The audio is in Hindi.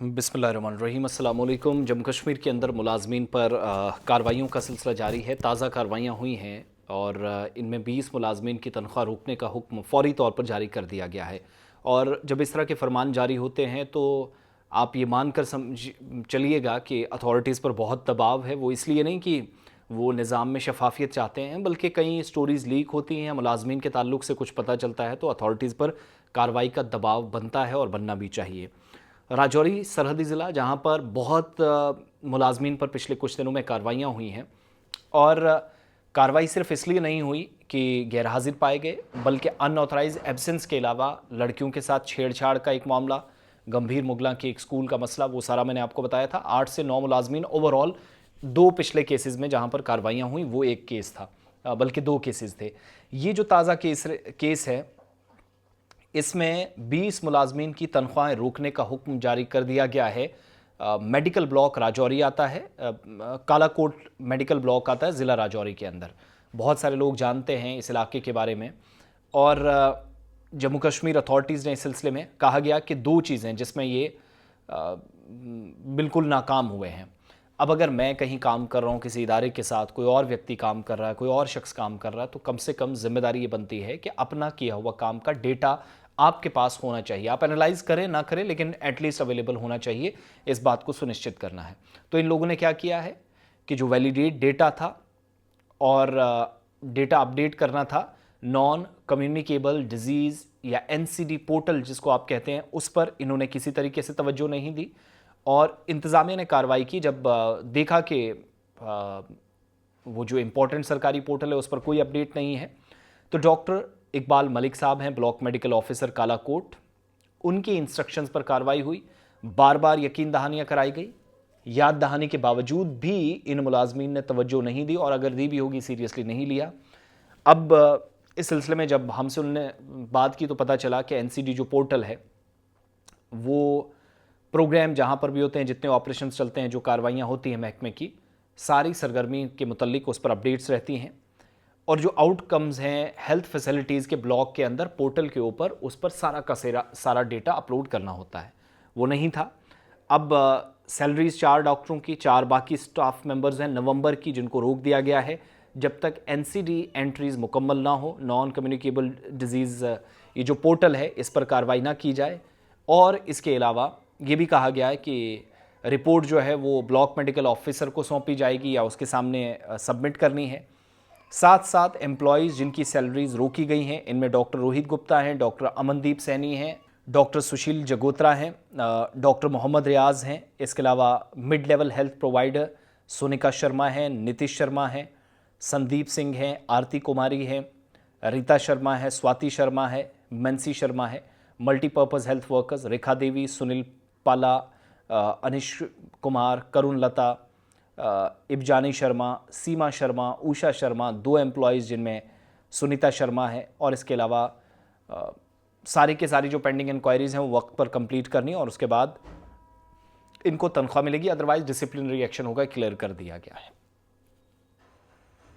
बिस्मिल्लाहिर्रहमानिर्रहीम। अस्सलाम वालेकुम। जम्मू कश्मीर के अंदर मुलाजमीन पर कार्रवाइयों का सिलसिला जारी है। ताज़ा कार्रवाइयाँ हुई हैं और इनमें 20 मुलाजमीन की तनख्वाह रोकने का हुक्म फ़ौरी तौर पर जारी कर दिया गया है। और जब इस तरह के फरमान जारी होते हैं तो आप ये मान कर समझ चलिएगा कि अथॉरिटीज़ पर बहुत दबाव है। वो इसलिए नहीं कि वो निज़ाम में शफाफियत चाहते हैं, बल्कि कई स्टोरीज़ लीक होती हैं, मुलाजमीन के ताल्लुक से कुछ पता चलता है तो अथॉरिटीज़ पर कार्रवाई का दबाव बनता है और बनना भी चाहिए। राजौरी सरहदी ज़िला, जहाँ पर बहुत मुलाजमीन पर पिछले कुछ दिनों में कार्रवाइयाँ हुई हैं, और कार्रवाई सिर्फ इसलिए नहीं हुई कि गैर हाजिर पाए गए, बल्कि अनऑथराइज एब्सेंस के अलावा लड़कियों के साथ छेड़छाड़ का एक मामला, गंभीर मुगला के एक स्कूल का मसला, वो सारा मैंने आपको बताया था। 8 से 9 मुलाजमीन ओवरऑल, 2 पिछले केसेस में जहाँ पर कार्रवाइयाँ हुई वो एक केस था, बल्कि 2 केसेस थे। ये जो ताज़ा केस है, इसमें 20 मुलाजमीन की तनख्वाहें रोकने का हुक्म जारी कर दिया गया है। मेडिकल ब्लॉक राजौरी आता है, कालाकोट मेडिकल ब्लॉक आता है ज़िला राजौरी के अंदर। बहुत सारे लोग जानते हैं इस इलाके के बारे में। और जम्मू कश्मीर अथॉरिटीज़ ने इस सिलसिले में कहा गया कि 2 चीज़ें जिसमें ये बिल्कुल नाकाम हुए हैं। अब अगर मैं कहीं काम कर रहा हूँ किसी इदारे के साथ, कोई और व्यक्ति काम कर रहा है, कोई और शख्स काम कर रहा है, तो कम से कम जिम्मेदारी ये बनती है कि अपना किया हुआ काम का डेटा आपके पास होना चाहिए। आप एनालाइज करें ना करें, लेकिन एटलीस्ट अवेलेबल होना चाहिए। इस बात को सुनिश्चित करना है। तो इन लोगों ने क्या किया है कि जो वैलिडेट डेटा था और डेटा अपडेट करना था, नॉन कम्युनिकेबल डिजीज़ या एनसीडी पोर्टल जिसको आप कहते हैं, उस पर इन्होंने किसी तरीके से तवज्जो नहीं दी। और इंतज़ामिया ने कार्रवाई की जब देखा कि वो जो इम्पोर्टेंट सरकारी पोर्टल है उस पर कोई अपडेट नहीं है। तो डॉक्टर इकबाल मलिक साहब हैं, ब्लॉक मेडिकल ऑफिसर कालाकोट, उनकी इंस्ट्रक्शंस पर कार्रवाई हुई। बार बार यकीन दहानियाँ कराई गई। याद दहानी के बावजूद भी इन मुलाजमीन ने तवज्जो नहीं दी, और अगर दी भी होगी सीरियसली नहीं लिया। अब इस सिलसिले में जब हमसे उनने बात की तो पता चला कि एनसीडी जो पोर्टल है, वो प्रोग्राम जहाँ पर भी होते हैं, जितने ऑपरेशन चलते हैं, जो कार्रवाइयाँ होती हैं महकमे की, सारी सरगर्मी के मुतल्लिक उस पर अपडेट्स रहती हैं। और जो आउटकम्स हैं हेल्थ फैसिलिटीज़ के ब्लॉक के अंदर पोर्टल के ऊपर, उस पर सारा डेटा अपलोड करना होता है, वो नहीं था। अब सैलरीज 4 डॉक्टरों की, 4 बाकी स्टाफ मेंबर्स हैं नवंबर की, जिनको रोक दिया गया है जब तक एनसीडी एंट्रीज़ मुकम्मल ना हो, नॉन कम्युनिकेबल डिजीज़ ये जो पोर्टल है इस पर कार्रवाई ना की जाए। और इसके अलावा ये भी कहा गया है कि रिपोर्ट जो है वो ब्लॉक मेडिकल ऑफिसर को सौंपी जाएगी या उसके सामने सबमिट करनी है। साथ साथ एम्प्लॉयज़ जिनकी सैलरीज रोकी गई हैं, इनमें डॉक्टर रोहित गुप्ता हैं, डॉक्टर अमनदीप सैनी हैं, डॉक्टर सुशील जगोत्रा हैं, डॉक्टर मोहम्मद रियाज़ हैं। इसके अलावा mid level health provider Sonika Sharma हैं, नीतीश शर्मा हैं, संदीप सिंह हैं, आरती कुमारी हैं, रीता शर्मा है, स्वाति शर्मा है, मंसी शर्मा है। Multipurpose health workers Rekha Devi, Sunil पाला, अनिश कुमार, करुण लता, इब्जानी शर्मा, सीमा शर्मा, उषा शर्मा, 2 एम्प्लॉयज़ जिनमें सुनीता शर्मा है। और इसके अलावा सारी के सारी जो पेंडिंग इंक्वायरीज़ हैं वो वक्त पर कंप्लीट करनी, और उसके बाद इनको तनख्वाह मिलेगी, अदरवाइज डिसिप्लिनरी एक्शन होगा, क्लियर कर दिया गया है।